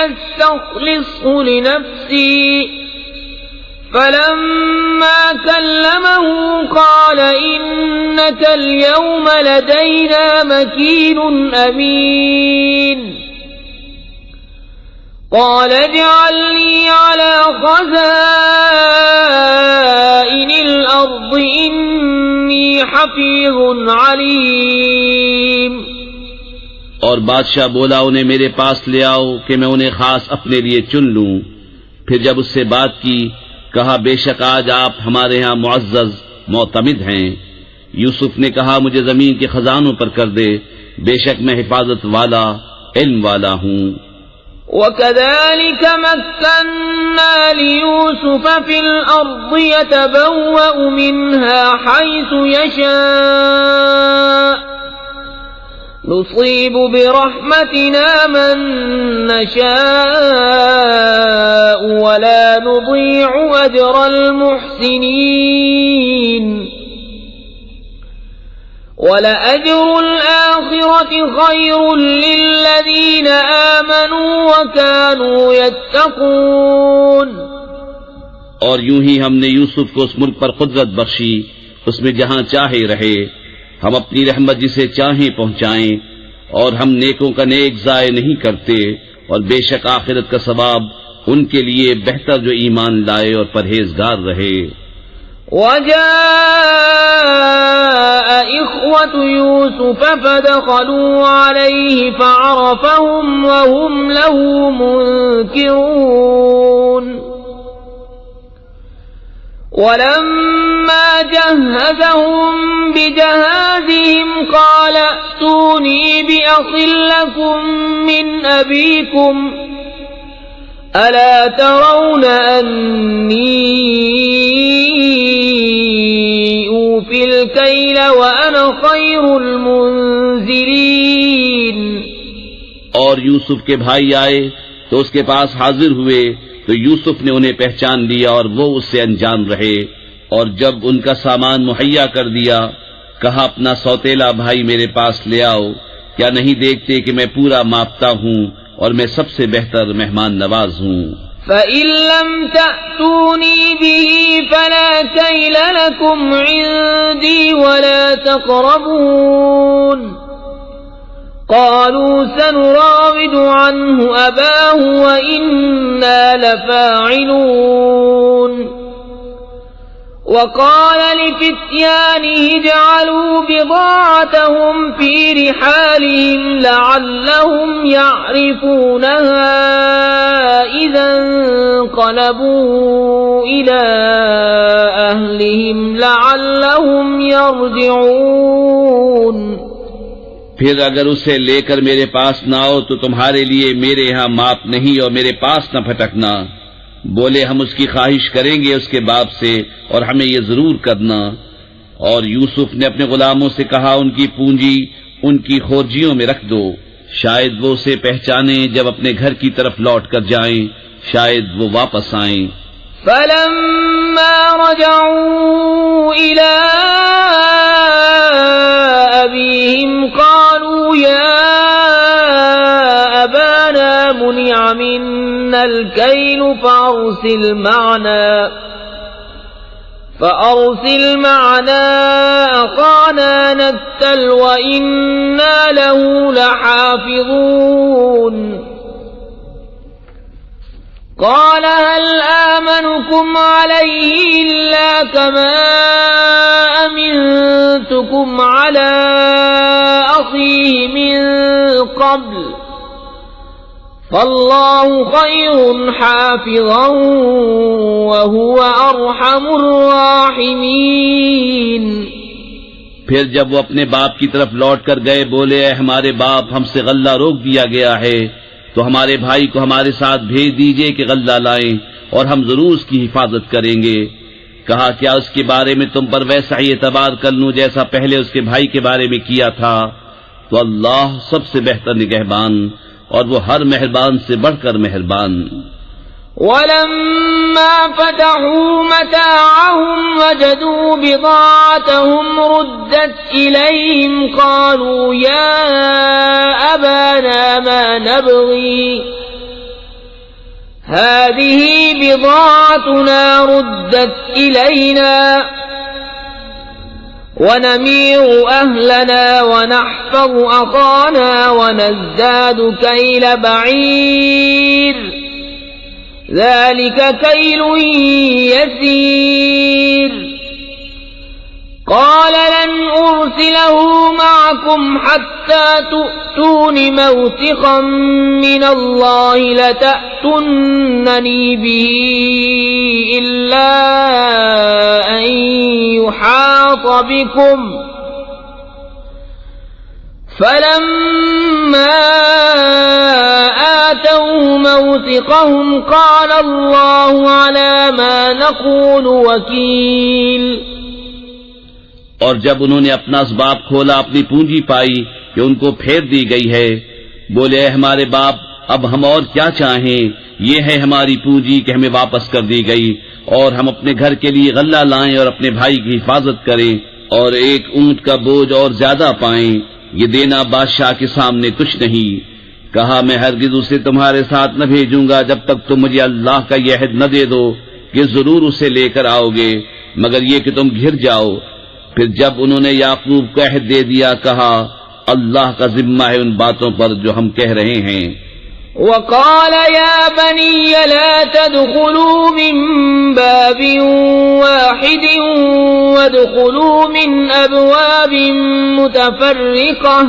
استخلصه لنفسي فلما كلمه قال إنك اليوم لدينا مكين أمين قال اجعلني على خزائن الأرض إني حفيظ عليم۔ اور بادشاہ بولا انہیں میرے پاس لے آؤ کہ میں انہیں خاص اپنے لیے چن لوں۔ پھر جب اس سے بات کی کہا بے شک آج آپ ہمارے ہاں معزز معتمد ہیں۔ یوسف نے کہا مجھے زمین کے خزانوں پر کر دے، بے شک میں حفاظت والا علم والا ہوں۔ وَكَذَلِكَ مَكَّنَّا لِيُوسُفَ فِي الْأَرْضِ يَتَبَوَّأُ مِنْهَا حَيْثُ يَشَاءُ نُصِيبُ بِرَحْمَتِنَا مَن نَّشَاءُ وَلَا نُضِيعُ أَجْرَ الْمُحْسِنِينَ وَلَأَجْرُ الْآخِرَةِ خَيْرٌ لِّلَّذِينَ آمَنُوا وَكَانُوا يَتَّقُونَ اور یوں ہی ہم نے یوسف کو اس ملک پر قدرت بخشی، اس میں جہاں چاہے رہے، ہم اپنی رحمت جسے چاہیں پہنچائیں، اور ہم نیکوں کا نیک ضائع نہیں کرتے، اور بے شک آخرت کا ثواب ان کے لیے بہتر جو ایمان لائے اور پرہیزگار رہے۔ وجاء إخوة يوسف فدخلوا عليه فعرفهم وهم له منكرون ولما جهزهم بجهازهم قال ائتوني بأخ لكم من أبيكم ألا ترون أني أوفي الكيل وأنا خير المنزلين۔ اور یوسف کے بھائی آئے تو اس کے پاس حاضر ہوئے تو یوسف نے انہیں پہچان لیا اور وہ اس سے انجان رہے، اور جب ان کا سامان مہیا کر دیا کہا اپنا سوتیلا بھائی میرے پاس لے آؤ، کیا نہیں دیکھتے کہ میں پورا ماپتا ہوں اور میں سب سے بہتر مہمان نواز ہوں۔ فَإِن لَّمْ تَأْتُونِي بِهِ فَلَا كَيْلَ لَكُمْ عِندِي وَلَا تَقْرَبُونِ قالوا سنراود عنه أباه وإنا لفاعلون وقال لفتيانه اجعلوا بضاعتهم في رحالهم لعلهم يعرفونها إذا انقلبوا إلى أهلهم لعلهم يرجعون۔ پھر اگر اسے لے کر میرے پاس نہ آؤ تو تمہارے لیے میرے ہاں ماپ نہیں اور میرے پاس نہ پھٹکنا۔ بولے ہم اس کی خواہش کریں گے اس کے باپ سے اور ہمیں یہ ضرور کرنا۔ اور یوسف نے اپنے غلاموں سے کہا ان کی پونجی ان کی خورجیوں میں رکھ دو، شاید وہ اسے پہچانیں جب اپنے گھر کی طرف لوٹ کر جائیں، شاید وہ واپس آئیں۔ فلما رجعوا إلى أبيهم قالوا يا أبانا منع منا الكيل فأرسل معنا أخانا نكتل وإنا له لحافظون قال هل آمنكم عليه إلا كما أمنتكم على أخيه من قبل فالله خير حافظا وهو أرحم الراحمين۔ پھر جب وہ اپنے باپ کی طرف لوٹ کر گئے بولے اے ہمارے باپ ہم سے غلہ روک دیا گیا ہے تو ہمارے بھائی کو ہمارے ساتھ بھیج دیجئے کہ غلہ لائیں اور ہم ضرور اس کی حفاظت کریں گے۔ کہا کیا اس کے بارے میں تم پر ویسا ہی اعتبار کر لوں جیسا پہلے اس کے بھائی کے بارے میں کیا تھا؟ تو اللہ سب سے بہتر نگہبان اور وہ ہر مہربان سے بڑھ کر مہربان۔ ولما فتحوا متاعهم وجدوا بضاعتهم ردت إليهم قالوا يا أبانا ما نبغي هذه بضاعتنا ردت إلينا ونمير أهلنا ونحفظ أخانا ونزداد كيل بعير ذلك كيل يسير قال لن أرسله معكم حتى تؤتون موثقا من الله لتأتونني به إلا أن يحاط بكم فلما آتوا موثقهم قال الله على ما نقول وكيل۔ اور جب انہوں نے اپنا اسباب کھولا اپنی پونجی پائی کہ ان کو پھیر دی گئی ہے بولے اے ہمارے باپ اب ہم اور کیا چاہیں، یہ ہے ہماری پونجی کہ ہمیں واپس کر دی گئی اور ہم اپنے گھر کے لیے غلہ لائیں اور اپنے بھائی کی حفاظت کریں اور ایک اونٹ کا بوجھ اور زیادہ پائیں، یہ دینا بادشاہ کے سامنے کچھ نہیں۔ کہا میں ہرگز اسے تمہارے ساتھ نہ بھیجوں گا جب تک تم مجھے اللہ کا یہ عہد نہ دے دو کہ ضرور اسے لے کر آؤ گے مگر یہ کہ تم گھر جاؤ۔ پھر جب انہوں نے یعقوب کو عہد دے دیا کہا اللہ کا ذمہ ہے ان باتوں پر جو ہم کہہ رہے ہیں۔ وقال يا بني لا تدخلوا من باب واحد وادخلوا من أبواب متفرقة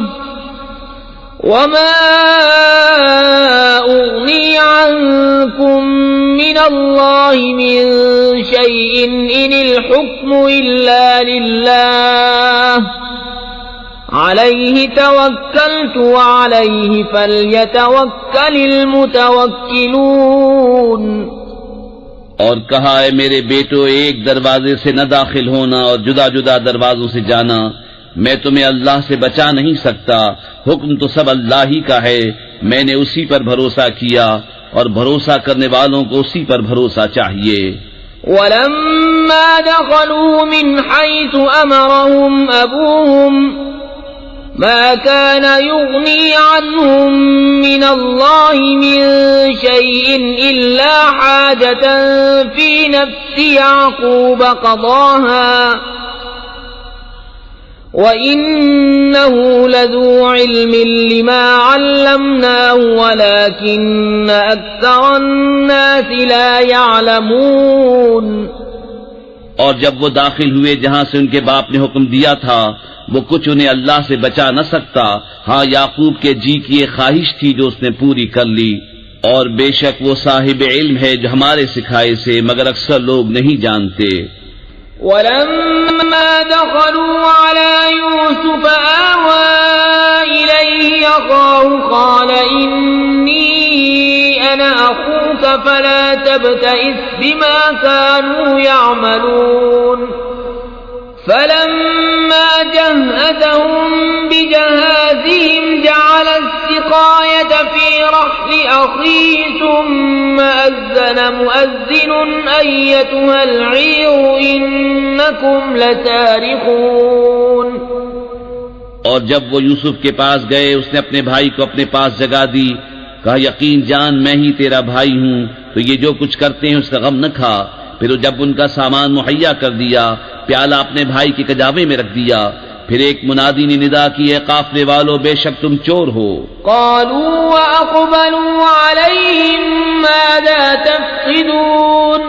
وما أغني عنكم من الله من شيء إن الحكم إلا لله عليه توكلت وعليه فليتوكل المتوكلون۔ اور کہا اے میرے بیٹو ایک دروازے سے نہ داخل ہونا اور جدا جدا دروازوں سے جانا، میں تمہیں اللہ سے بچا نہیں سکتا، حکم تو سب اللہ ہی کا ہے، میں نے اسی پر بھروسہ کیا اور بھروسہ کرنے والوں کو اسی پر بھروسہ چاہیے۔ ولما دخلوا من حيث أمرهم أبوهم ما كان يغني عنهم من الله من شيء إلا حاجة في نفس يعقوب قضاها وَإِنَّهُ لَذُو عِلْمٍ لِمَا عَلَّمْنَاهُ وَلَكِنَّ أَكْثَرَ النَّاسِ لَا يَعْلَمُونَ۔ اور جب وہ داخل ہوئے جہاں سے ان کے باپ نے حکم دیا تھا، وہ کچھ انہیں اللہ سے بچا نہ سکتا، ہاں یعقوب کے جی کی ایک خواہش تھی جو اس نے پوری کر لی، اور بے شک وہ صاحب علم ہے جو ہمارے سکھائے سے، مگر اکثر لوگ نہیں جانتے۔ وَلَمَّا دَخَلُوا عَلَى يُوسُفَ آوَى إِلَيْهِ أَخَاهُ قَالَ إِنِّي أَنَا أَخُوكَ فَلَا تَبْتَئِسْ بِمَا كَانُوا يَعْمَلُونَ۔ فَلَمَّا جَهَّزَهُم بِجَهَازِهِمْ جَعَلَ السِّقَايَةَ فِي رَحْلِ أَخِيهِ ثُمَّ أَذَّنَ مُؤَذِّنٌ أَيَّتُهَا الْعِيرُ إِنَّكُمْ لَسَارِقُونَ۔ اور جب وہ یوسف کے پاس گئے اس نے اپنے بھائی کو اپنے پاس جگا دی، کہا یقین جان میں ہی تیرا بھائی ہوں، تو یہ جو کچھ کرتے ہیں اس کا غم نہ کھا۔ پھر جب ان کا سامان مہیا کر دیا، پیالہ اپنے بھائی کے کجاوے میں رکھ دیا، پھر ایک منادی نے ندا کی ہے قافلے والو بے شک تم چور ہو۔ قالوا وأقبلوا عليهم ماذا تفقدون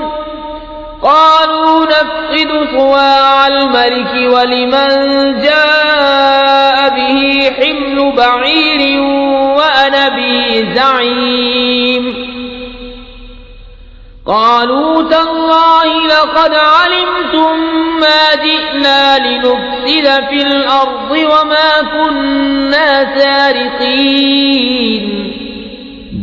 قالوا نفقد صواع الملك ولمن جاء به حمل بعير وأنا به زعيم قالوا تالله لقد علمتم ما جئنا لنفسد في الأرض وما كنا سارقين۔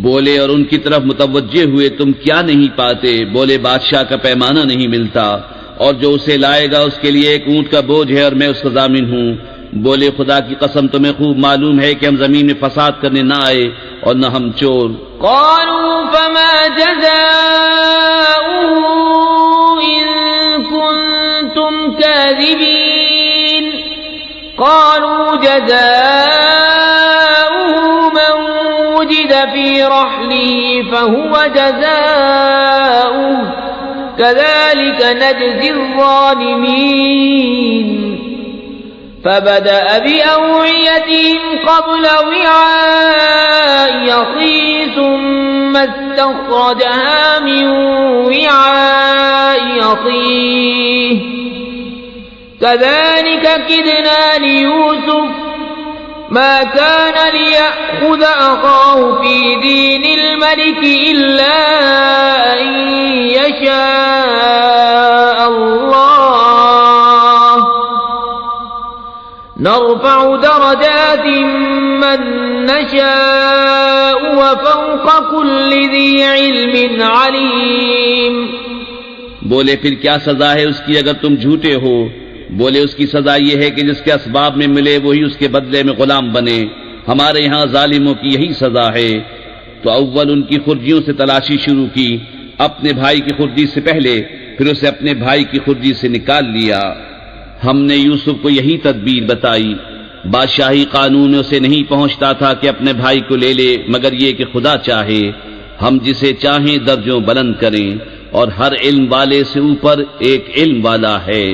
بولے اور ان کی طرف متوجہ ہوئے تم کیا نہیں پاتے؟ بولے بادشاہ کا پیمانہ نہیں ملتا، اور جو اسے لائے گا اس کے لیے ایک اونٹ کا بوجھ ہے اور میں اس کا ضامن ہوں۔ بولے خدا کی قسم تمہیں خوب معلوم ہے کہ ہم زمین میں فساد کرنے نہ آئے اور نہ ہم چور۔ قالوا فما جزاؤه إن كنتم كاذبين قالوا جزاؤه من وجد في رحله فهو جزاؤه كذلك نجزي الظالمين۔ فبدأ بأوعيتهم قبل وعاء أخيه ثم استخرجها من وعاء أخيه كذلك كدنا ليوسف ما كان ليأخذ أخاه في دين الملك إلا أن يشاء الله نرفع درجات من نشاء وفوق كل ذي علم عليم۔ بولے پھر کیا سزا ہے اس کی اگر تم جھوٹے ہو؟ بولے اس کی سزا یہ ہے کہ جس کے اسباب میں ملے وہی اس کے بدلے میں غلام بنے، ہمارے ہاں ظالموں کی یہی سزا ہے۔ تو اول ان کی خرجیوں سے تلاشی شروع کی، اپنے بھائی کی خرجی سے پہلے، پھر اسے اپنے بھائی کی خرجی سے نکال لیا۔ ہم نے یوسف کو یہی تدبیر بتائی، بادشاہی قانون اسے نہیں پہنچتا تھا کہ اپنے بھائی کو لے لے، مگر یہ کہ خدا چاہے ہم جسے چاہیں درجوں بلند کریں، اور ہر علم والے سے اوپر ایک علم والا ہے۔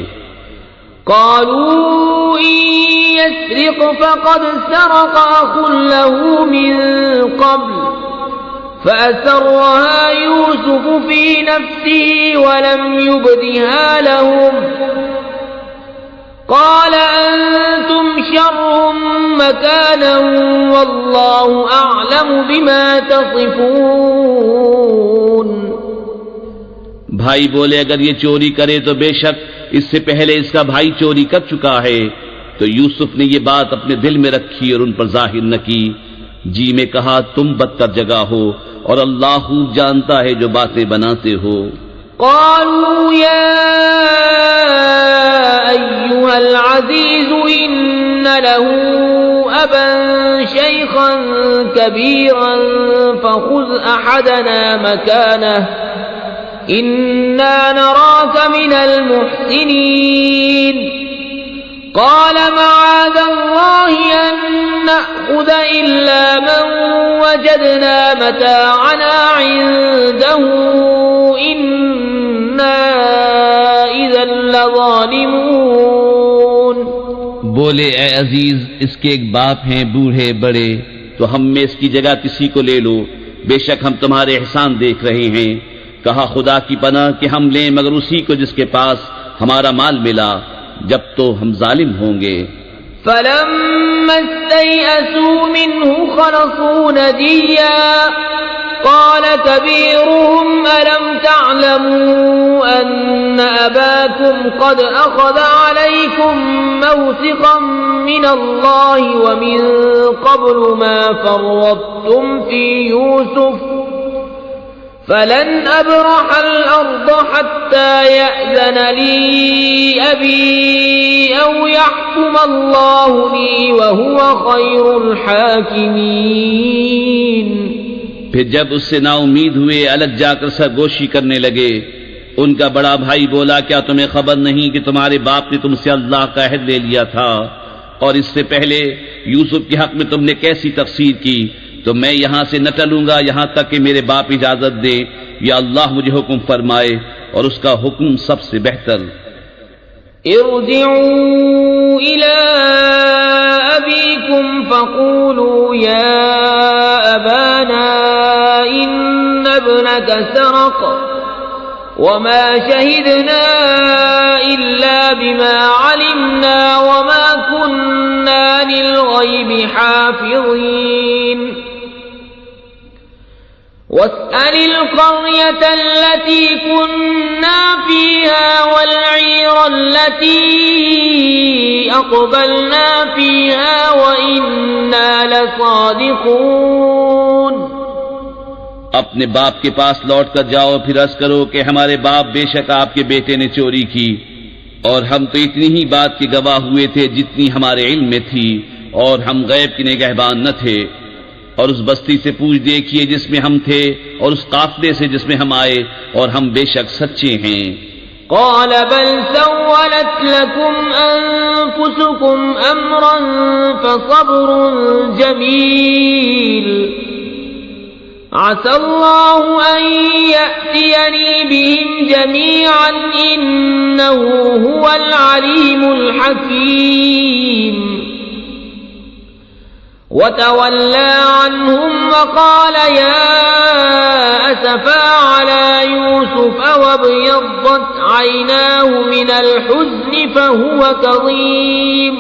قالوا إن يسرق فقد سرق أخ له من قبل فأسرها يوسف في نفسه ولم يبدها لهم قال أنتم شر مكانا والله أعلم بما تصفون۔ بھائی بولے اگر یہ چوری کرے تو بے شک اس سے پہلے اس کا بھائی چوری کر چکا ہے۔ تو یوسف نے یہ بات اپنے دل میں رکھی اور ان پر ظاہر نہ کی، جی میں کہا تم بدتر جگہ ہو اور اللہ خوب جانتا ہے جو باتیں بناتے ہو۔ قالوا يا أيها العزيز إن له أبا شيخا كبيرا فخذ أحدنا مكانه إنا نراك من المحسنين قال معاذ الله أن نأخذ إلا من وجدنا متاعنا عنده إنا إذا لظالمون۔ بولے اے عزیز اس کے ایک باپ ہیں بوڑھے بڑے، تو ہم میں اس کی جگہ کسی کو لے لو، بے شک ہم تمہارے احسان دیکھ رہے ہیں۔ کہا خدا کی پناہ کہ ہم لیں مگر اسی کو جس کے پاس ہمارا مال ملا، جب تو ہم ظالم ہوں گے۔ فلما استيئسوا منه خلصوا نجيا قال كبيرهم ألم تعلموا أن أباكم قد أخذ عليكم موثقا من الله ومن قبل ما فرطتم في يوسف فلن أبرح الأرض حتى يأذن لي أبي أو يحكم الله لي وهو خير الحاكمين۔ پھر جب اس سے نا امید ہوئے الگ جا کر سرگوشی کرنے لگے، ان کا بڑا بھائی بولا کیا تمہیں خبر نہیں کہ تمہارے باپ نے تم سے اللہ کا عہد لے لیا تھا، اور اس سے پہلے یوسف کے حق میں تم نے کیسی تفسیر کی، تو میں یہاں سے نہ ٹلوں گا یہاں تک کہ میرے باپ اجازت دے یا اللہ مجھے حکم فرمائے، اور اس کا حکم سب سے بہتر۔ ارجعوا إلى أبيكم فقولوا يا أبانا إن ابنك سرق وما شهدنا إلا بما علمنا وما كنا للغيب حافظين واسأل القرية التي كنا فيها والعير التي أقبلنا فيها وإنا لصادقون۔ اپنے باپ کے پاس لوٹ کر جاؤ، پھر عرض کرو کہ ہمارے باپ بے شک آپ کے بیٹے نے چوری کی، اور ہم تو اتنی ہی بات کے گواہ ہوئے تھے جتنی ہمارے علم میں تھی، اور ہم غیب کے نگہبان نہ تھے۔ اور اس بستی سے پوچھ دیکھیے جس میں ہم تھے، اور اس قافلے سے جس میں ہم آئے، اور ہم بے شک سچے ہیں۔ قال بل سولت لكم أنفسكم أمرا فصبر جميل عسى الله أن يأتيني بهم جميعا إنه هو العليم الحكيم۔ وتولى عنهم وقال يا أسفا على يوسف وابيضت عيناه من الحزن فهو كظيم۔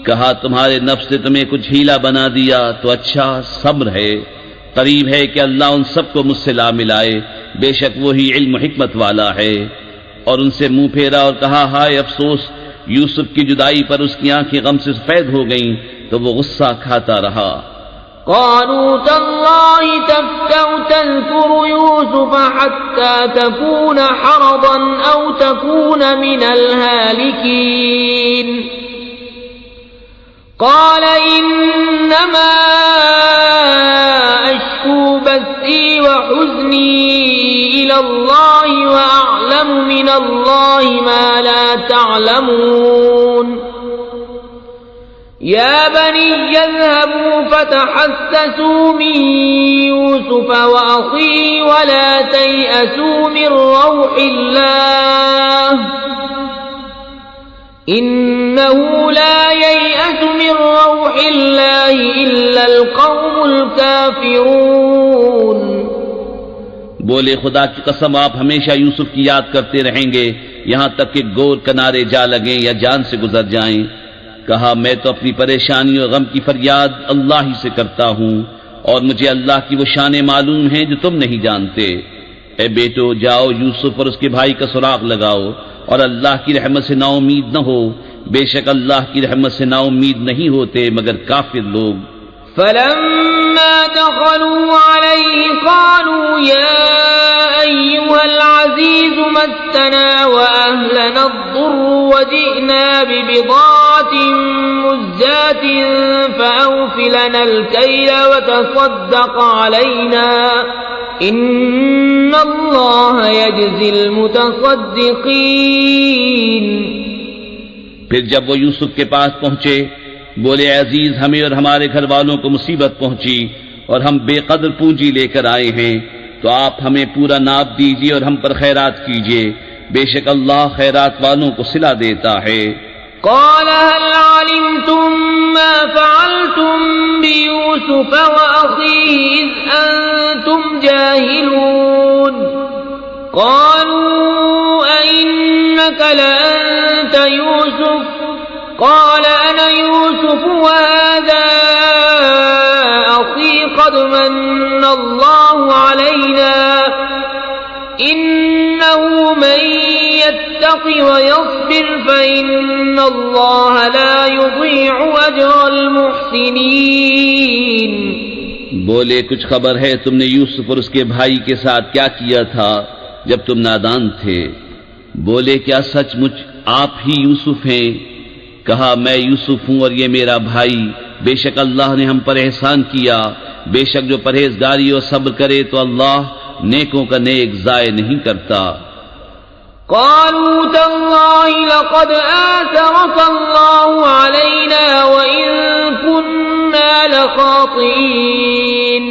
کہا تمہارے نفس نے تمہیں کچھ ہیلا بنا دیا تو اچھا صبر ہے، قریب ہے کہ اللہ ان سب کو مجھ سے لا ملائے، بے شک وہی علم و حکمت والا ہے۔ اور ان سے منہ پھیرا اور کہا ہائے افسوس، یوسف کی جدائی پر اس کی آنکھیں غم سے سفید ہو گئیں تو وہ غصہ کھاتا رہا۔ قالوا تالله تفتأ تذكر يوسف حتى تكون حرضا أو تكون من الهالكين قال إنما أشكو بثي وحزني إلى الله وأعلم من الله ما لا تعلمون۔ يا بني اذهبوا فتحسسوا من يوسف وأخيه ولا تيأسوا من روح الله إنه لا ييأس من روح الله إلا القوم الكافرون. بولے خدا کی قسم آپ ہمیشہ یوسف کی یاد کرتے رہیں گے یہاں تک کہ گور کنارے جا لگیں یا جان سے گزر جائیں. کہا میں تو اپنی پریشانی اور غم کی فریاد اللہ ہی سے کرتا ہوں اور مجھے اللہ کی وہ شانیں معلوم ہیں جو تم نہیں جانتے. اے بیٹو جاؤ یوسف اور اس کے بھائی کا سراغ لگاؤ اور اللہ کی رحمت سے نا امید نہ ہو، بے شک اللہ کی رحمت سے نا امید نہیں ہوتے مگر کافر لوگ. فلما دخلوا عليه قالوا يا أيها العزيز مسنا وأهلنا الضر وجئنا ببضاعة مزجاة فأوف لنا الكيل وتصدق علينا إن الله يجزي المتصدقين. پھر جب وہ یوسف کے پاس پہنچے بولے عزیز ہمیں اور ہمارے گھر والوں کو مصیبت پہنچی اور ہم بے قدر پونجی لے کر آئے ہیں تو آپ ہمیں پورا ناپ دیجیے اور ہم پر خیرات کیجیے، بے شک اللہ خیرات والوں کو صلہ دیتا ہے. قال هل علمتم ما فعلتم بيوسف وأخيه إذ أنتم جاهلون قالوا أئنك لأنت يوسف قال أنا يوسف وهذا أخي قد من الله علينا إنه من يتق ويصبر فإن الله لا يضيع أجر المحسنين. بولے کچھ خبر ہے تم نے یوسف اور اس کے بھائی کے ساتھ کیا کیا تھا جب تم نادان تھے؟ بولے کیا سچ مچ آپ ہی یوسف ہیں؟ کہا میں یوسف ہوں اور یہ میرا بھائی، بے شک اللہ نے ہم پر احسان کیا، بے شک جو پرہیزگاری اور صبر کرے تو اللہ نیکوں کا نیک ضائع نہیں کرتا. قالوا تالله لقد آثرك الله علينا وإن كنا لخاطئين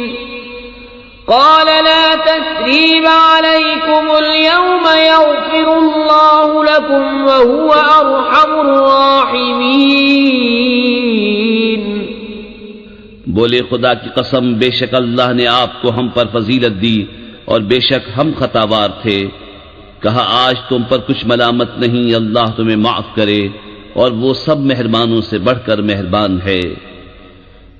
قال لا تثريب عليكم اليوم يغفر الله لكم وهو أرحم الراحمين. بولے خدا کی قسم بے شک اللہ نے آپ کو ہم پر فضیلت دی اور بے شک ہم خطاوار تھے. کہا آج تم پر کچھ ملامت نہیں، اللہ تمہیں معاف کرے اور وہ سب مہربانوں سے بڑھ کر مہربان ہے.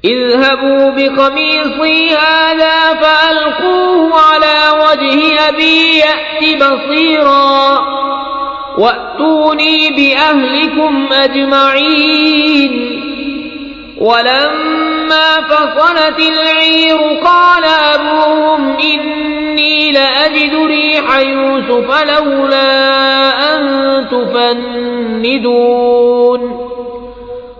اذهبوا بقميصي هذا فألقوه على وجه أبي يأت بصيرا وأتوني بأهلكم أجمعين. ولما فصلت العير قال أبوهم إني لأجد ريح يوسف لولا أن تفندون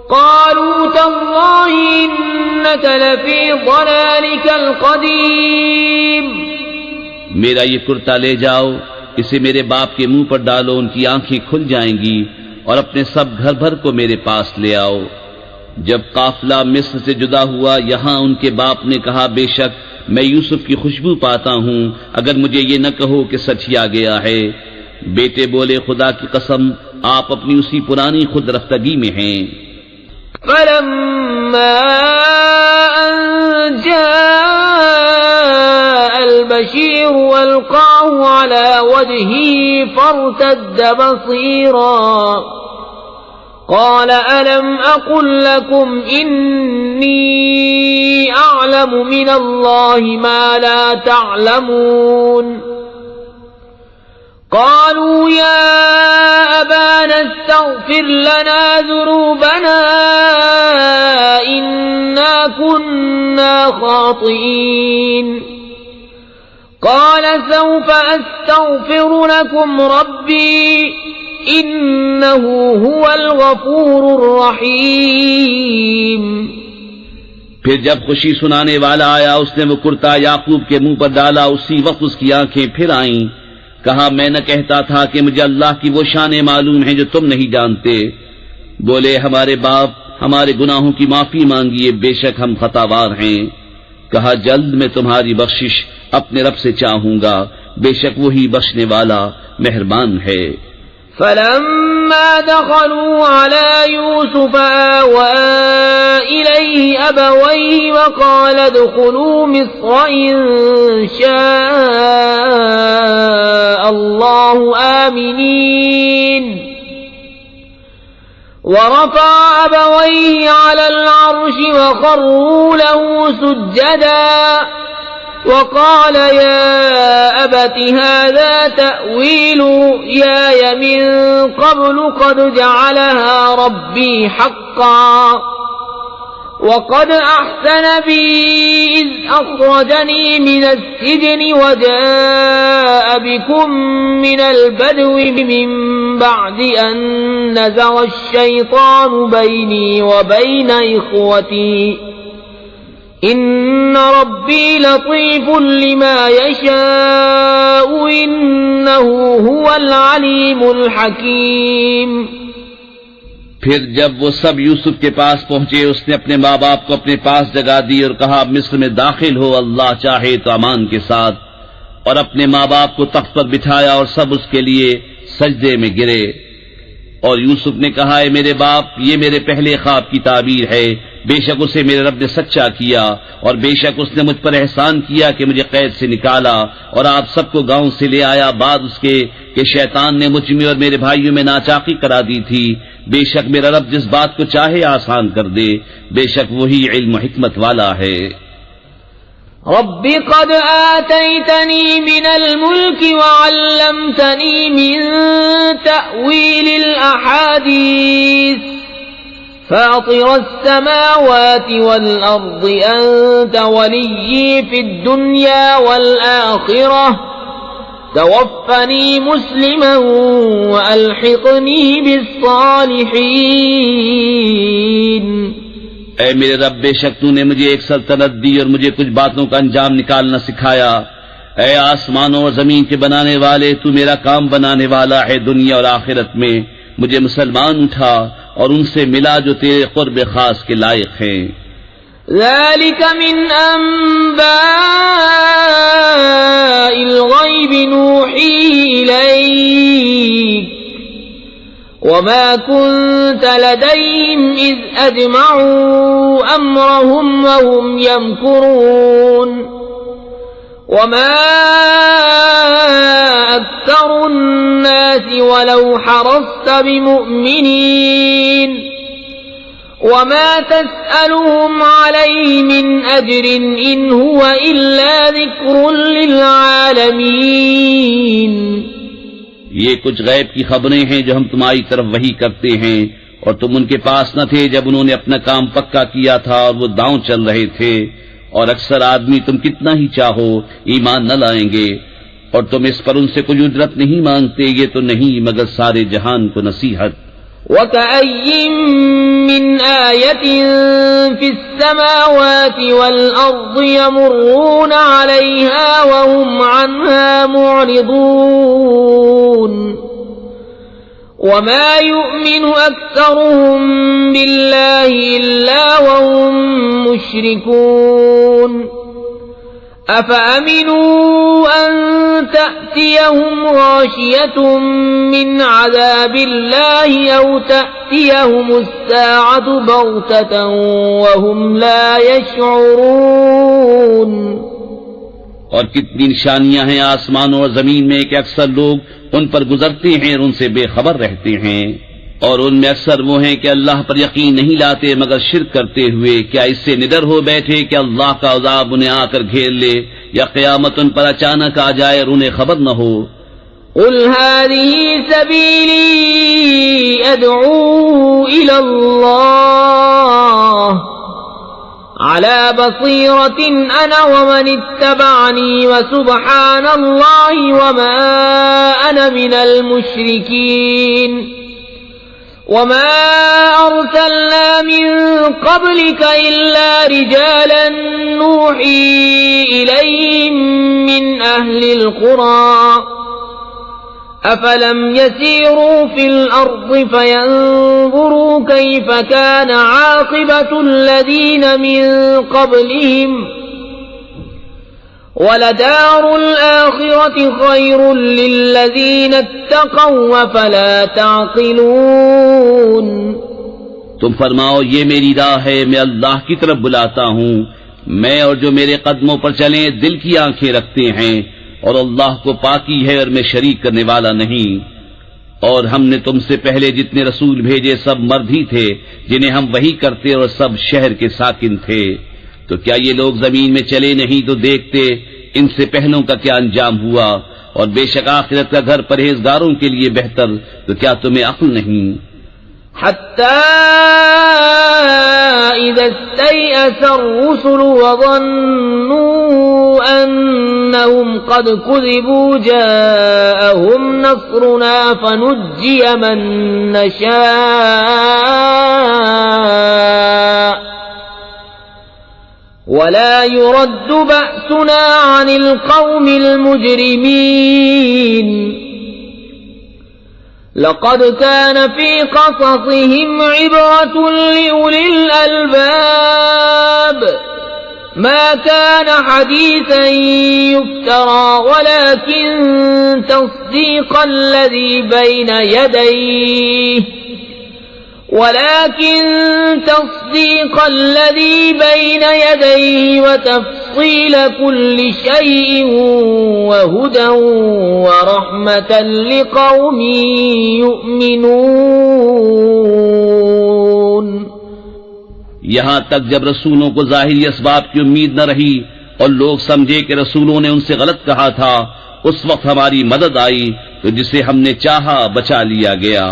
قالوا تالله إنك لفي ضلالك القديم. میرا یہ کرتا لے جاؤ، اسے میرے باپ کے منہ پر ڈالو، ان کی آنکھیں کھل جائیں گی، اور اپنے سب گھر بھر کو میرے پاس لے آؤ. جب قافلہ مصر سے جدا ہوا یہاں ان کے باپ نے کہا بے شک میں یوسف کی خوشبو پاتا ہوں، اگر مجھے یہ نہ کہو کہ سچ ہی آ گیا ہے. بیٹے بولے خدا کی قسم آپ اپنی اسی پرانی خود رفتگی میں ہیں. فلما أن جاء البشير والقاه على وجهه فارتد بصيرا قال ألم أقل لكم إني أعلم من الله ما لا تعلمون قالوا يا أبانا استغفر لنا ذنوبنا إنا كنا خاطئين قال سوف أستغفر لكم ربي إنه هو الغفور الرحيم. پھر جب خوشی سنانے والا آیا اس نے وہ کرتا یعقوب کے منہ پر ڈالا، اسی وقت اس کی آنکھیں پھر آئیں. کہا میں نہ کہتا تھا کہ مجھے اللہ کی وہ شانیں معلوم ہیں جو تم نہیں جانتے. بولے ہمارے باپ ہمارے گناہوں کی معافی مانگیے، بے شک ہم خطاوار ہیں۔ کہا جلد میں تمہاری بخشش اپنے رب سے چاہوں گا، بے شک وہی بخشنے والا مہربان ہے۔ فلما دخلوا على يوسف آوى إليه أبويه وقال ادخلوا مصر إن شاء الله آمنين ورفع أبويه على العرش وخروا له سجدا وقال يا أبت هذا تأويل رؤياي من قبل قد جعلها ربي حقا وقد أحسن بي إذ أخرجني من السجن وجاء بكم من البدو من بعد أن نزغ الشيطان بيني وبين إخوتي إن ربي لطيف لما يشاء إنه هو العليم الحكيم۔ پھر جب وہ سب یوسف کے پاس پہنچے، اس نے اپنے ماں باپ کو اپنے پاس جگہ دی اور کہا مصر میں داخل ہو، اللہ چاہے تو امان کے ساتھ، اور اپنے ماں باپ کو تخت پر بٹھایا اور سب اس کے لیے سجدے میں گرے۔ اور یوسف نے کہا اے میرے باپ، یہ میرے پہلے خواب کی تعبیر ہے، بے شک اسے میرے رب نے سچا کیا، اور بے شک اس نے مجھ پر احسان کیا کہ مجھے قید سے نکالا اور آپ سب کو گاؤں سے لے آیا، بعد اس کے کہ شیطان نے مجھ میں اور میرے بھائیوں میں ناچاقی کرا دی تھی۔ بے شک میرا رب جس بات کو چاہے آسان کر دے، بے شک وہی علم و حکمت والا ہے۔ رب قد آتيتني من الملك وعلمتني من تأويل الأحاديث فاطر السماوات والأرض أنت ولي في الدنيا والآخرة توفني مسلما وألحقني بالصالحين۔ اے میرے رب، بے شک تو نے مجھے ایک سلطنت دی اور مجھے کچھ باتوں کا انجام نکالنا سکھایا۔ اے آسمانوں اور زمین کے بنانے والے، تو میرا کام بنانے والا ہے، دنیا اور آخرت میں مجھے مسلمان اٹھا اور ان سے ملا جو تیرے قرب خاص کے لائق ہیں۔ ذلك من أنباء الغيب نوحيه إليك وما كنت لديهم إذ أجمعوا أمرهم وهم يمكرون وما أكثر الناس ولو حرصت بمؤمنين وما تسألهم عليه من أجر إن هو إلا ذكر للعالمين۔ یہ کچھ غیب کی خبریں ہیں جو ہم تمہاری طرف وحی کرتے ہیں، اور تم ان کے پاس نہ تھے جب انہوں نے اپنا کام پکا کیا تھا اور وہ داؤں چل رہے تھے، اور اکثر آدمی تم کتنا ہی چاہو ایمان نہ لائیں گے، اور تم اس پر ان سے کوئی اجرت نہیں مانگتے، یہ تو نہیں مگر سارے جہان کو نصیحت۔ وَكَأَيٍّ مِّنْ آيَةٍ فِي السَّمَاوَاتِ وَالْأَرْضِ يَمُرُّونَ عَلَيْهَا وَهُمْ عَنْهَا مُعْرِضُونَ وَمَا يُؤْمِنُ أَكْثَرُهُم بِاللَّهِ إِلَّا وَهُم مُّشْرِكُونَ أَفَأَمِنُوا أَن تَأْتِيَهُمْ غَاشِيَةٌ مِّنْ عَذَابِ اللَّهِ أَوْ تَأْتِيَهُمُ السَّاعَةُ بَغْتَةً وَهُمْ لَا يَشْعُرُونَ۔ اور کتنی نشانیاں ہیں آسمانوں اور زمین میں کہ اکثر لوگ ان پر گزرتے ہیں اور ان سے بے خبر رہتے ہیں، اور ان میں اکثر وہ ہیں کہ اللہ پر یقین نہیں لاتے مگر شرک کرتے ہوئے۔ کیا اس سے نڈر ہو بیٹھے کہ اللہ کا عذاب انہیں آ کر گھیر لے، یا قیامت ان پر اچانک آ جائے اور انہیں خبر نہ ہو؟ قل هذه سبيلي أدعو إلى الله على بصيرة أنا ومن اتبعني وسبحان الله وما أنا من المشركين۔ وما أرسلنا من قبلك إلا رجالا نوحي إليهم من أهل القرى أفلم يسيروا في الأرض فينظروا كيف كان عاقبة الذين من قبلهم ولدار الآخرة خير للذين اتقوا أفلا تعقلون. تم فرماؤ یہ میری راہ ہے، میں اللہ کی طرف بلاتا ہوں، میں اور جو میرے قدموں پر چلیں دل کی آنکھیں رکھتے ہیں، اور اللہ کو پاکی ہے اور میں شریک کرنے والا نہیں. اور ہم نے تم سے پہلے جتنے رسول بھیجے سب مرد ہی تھے جنہیں ہم وحی کرتے اور سب شہر کے ساکن تھے. تو کیا یہ لوگ زمین میں چلے نہیں تو دیکھتے ان سے پہلوں کا کیا انجام ہوا، اور بے شک آخرت کا گھر پرہیزگاروں کے لیے بہتر. تو کیا تمہیں عقل نہیں؟ حتى إذا استيأس الرسل وظنوا أنهم قد كذبوا جاءهم نصرنا فنجي من نشاء ولا يرد بأسنا عن القوم المجرمين. لقد كان في قصصهم عبرة لأولي الألباب ما كان حديثا يفترى ولكن تصديق الذي بين يديه وتفصيل كل شيء وهدى ورحمة لقوم يؤمنون. یہاں تک جب رسولوں کو ظاہری اسباب کی امید نہ رہی اور لوگ سمجھے کہ رسولوں نے ان سے غلط کہا تھا، اس وقت ہماری مدد آئی تو جسے ہم نے چاہا بچا لیا گیا،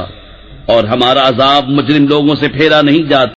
اور ہمارا عذاب مجرم لوگوں سے پھیرا نہیں جاتا.